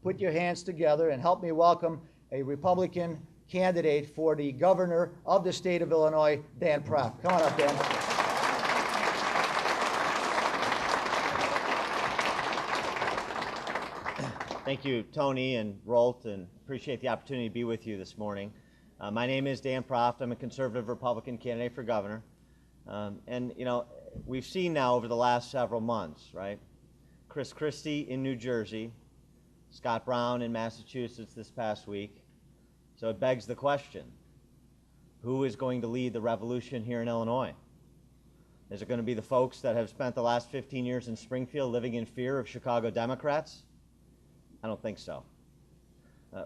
put your hands together and help me welcome a Republican candidate for the governor of the state of Illinois, Dan Proft. Come on up, Dan. Thank you, Tony and Rolt, and appreciate the opportunity to be with you this morning. My name is Dan Proft. I'm a conservative Republican candidate for governor. And, you know, we've seen now over the last several months, right? Chris Christie in New Jersey, Scott Brown in Massachusetts this past week. So it begs the question, who is going to lead the revolution here in Illinois? Is it going to be the folks that have spent the last 15 years in Springfield living in fear of Chicago Democrats? I don't think so.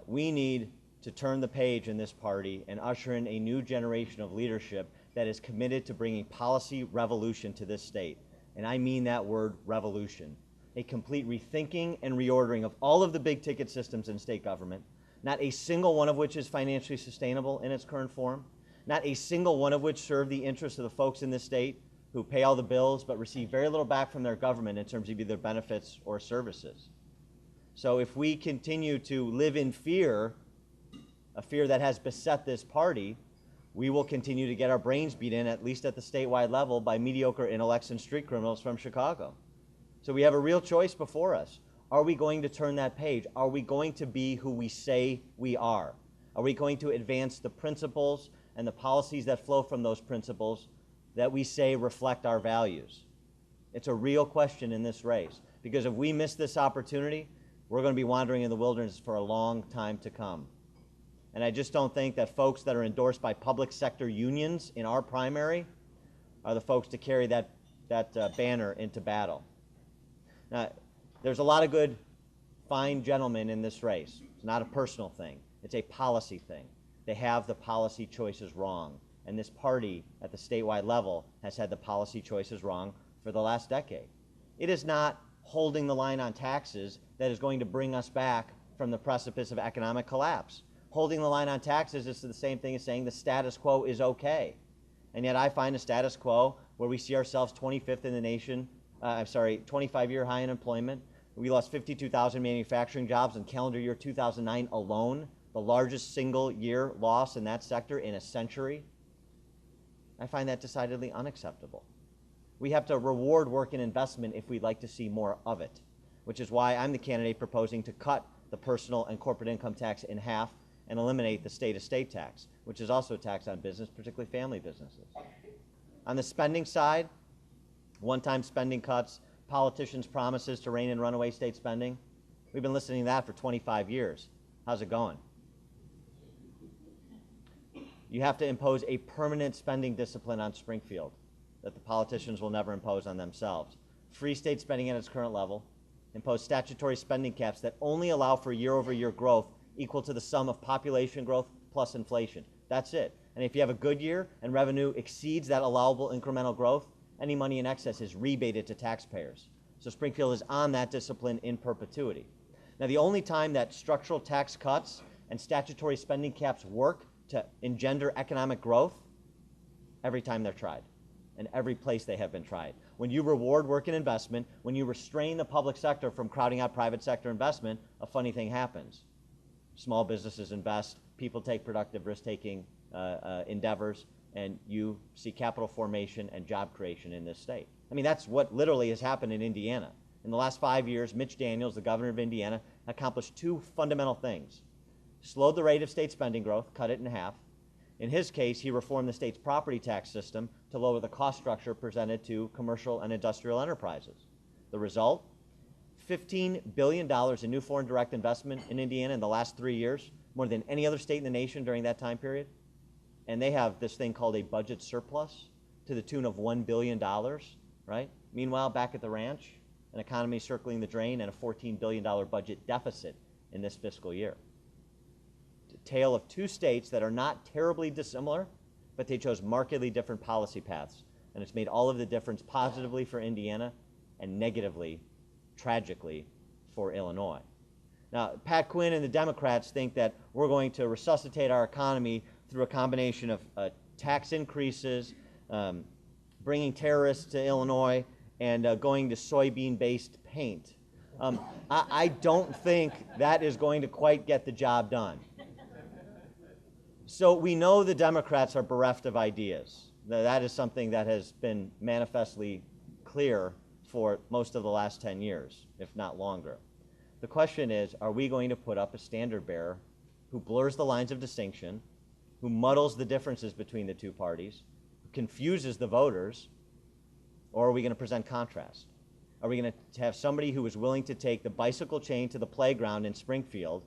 We need to turn the page in this party and usher in a new generation of leadership that is committed to bringing policy revolution to this state. And I mean that word, revolution. A complete rethinking and reordering of all of the big ticket systems in state government, not a single one of which is financially sustainable in its current form, not a single one of which serve the interests of the folks in this state who pay all the bills but receive very little back from their government in terms of either benefits or services. So if we continue to live in fear, a fear that has beset this party, we will continue to get our brains beat in, at least at the statewide level, by mediocre intellects and street criminals from Chicago. So we have a real choice before us. Are we going to turn that page? Are we going to be who we say we are? Are we going to advance the principles and the policies that flow from those principles that we say reflect our values? It's a real question in this race, because if we miss this opportunity, we're going to be wandering in the wilderness for a long time to come. And I just don't think that folks that are endorsed by public sector unions in our primary are the folks to carry that banner into battle. Now, there's a lot of good, fine gentlemen in this race. It's not a personal thing. It's a policy thing. They have the policy choices wrong. And this party at the statewide level has had the policy choices wrong for the last decade. It is not holding the line on taxes that is going to bring us back from the precipice of economic collapse. Holding the line on taxes is the same thing as saying the status quo is okay. And yet I find a status quo where we see ourselves 25th in the nation, 25-year high unemployment. We lost 52,000 manufacturing jobs in calendar year 2009 alone, the largest single year loss in that sector in a century. I find that decidedly unacceptable. We have to reward work and investment if we'd like to see more of it, which is why I'm the candidate proposing to cut the personal and corporate income tax in half and eliminate the state estate tax, which is also a tax on business, particularly family businesses. On the spending side, one-time spending cuts, politicians' promises to rein in runaway state spending. We've been listening to that for 25 years. How's it going? You have to impose a permanent spending discipline on Springfield that the politicians will never impose on themselves. Free state spending at its current level, impose statutory spending caps that only allow for year-over-year growth equal to the sum of population growth plus inflation. That's it. And if you have a good year and revenue exceeds that allowable incremental growth, any money in excess is rebated to taxpayers. So Springfield is on that discipline in perpetuity. Now, the only time that structural tax cuts and statutory spending caps work to engender economic growth, every time they're tried, and every place they have been tried. When you reward work and investment, when you restrain the public sector from crowding out private sector investment, a funny thing happens. Small businesses invest, people take productive risk-taking endeavors, and you see capital formation and job creation in this state. I mean, that's what literally has happened in Indiana. In the last 5 years, Mitch Daniels, the governor of Indiana, accomplished two fundamental things. Slowed the rate of state spending growth, cut it in half. In his case, he reformed the state's property tax system to lower the cost structure presented to commercial and industrial enterprises. The result? $15 billion in new foreign direct investment in Indiana in the last 3 years, more than any other state in the nation during that time period. And they have this thing called a budget surplus to the tune of $1 billion, right? Meanwhile, back at the ranch, an economy circling the drain and a $14 billion budget deficit in this fiscal year. It's a tale of two states that are not terribly dissimilar, but they chose markedly different policy paths. And it's made all of the difference positively for Indiana and negatively, tragically, for Illinois. Now, Pat Quinn and the Democrats think that we're going to resuscitate our economy through a combination of tax increases, bringing terrorists to Illinois, and going to soybean-based paint. I don't think that is going to quite get the job done. So we know the Democrats are bereft of ideas. That is something that has been manifestly clear for most of the last 10 years, if not longer. The question is, are we going to put up a standard bearer who blurs the lines of distinction, who muddles the differences between the two parties, confuses the voters, or are we going to present contrast? Are we going to have somebody who is willing to take the bicycle chain to the playground in Springfield,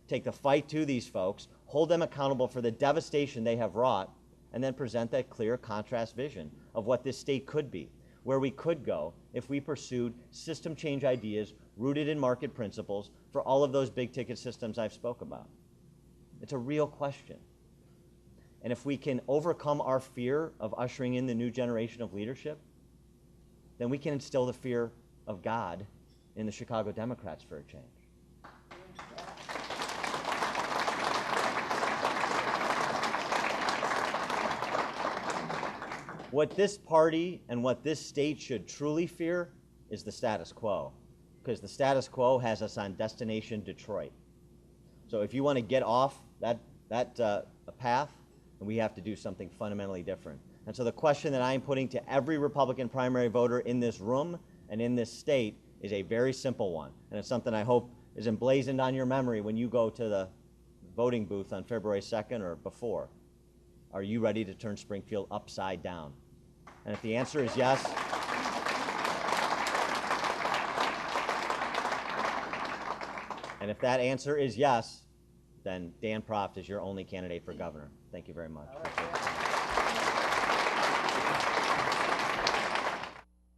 take the fight to these folks, hold them accountable for the devastation they have wrought, and then present that clear contrast vision of what this state could be, where we could go if we pursued system change ideas rooted in market principles for all of those big ticket systems I've spoke about? It's a real question. And if we can overcome our fear of ushering in the new generation of leadership, then we can instill the fear of God in the Chicago Democrats for a change. What this party and what this state should truly fear is the status quo, because the status quo has us on destination Detroit. So if you want to get off that path, then we have to do something fundamentally different. And so the question that I am putting to every Republican primary voter in this room and in this state is a very simple one. And it's something I hope is emblazoned on your memory when you go to the voting booth on February 2nd or before. Are you ready to turn Springfield upside down? And if the answer is yes, and if that answer is yes, then Dan Proft is your only candidate for governor. Thank you very much.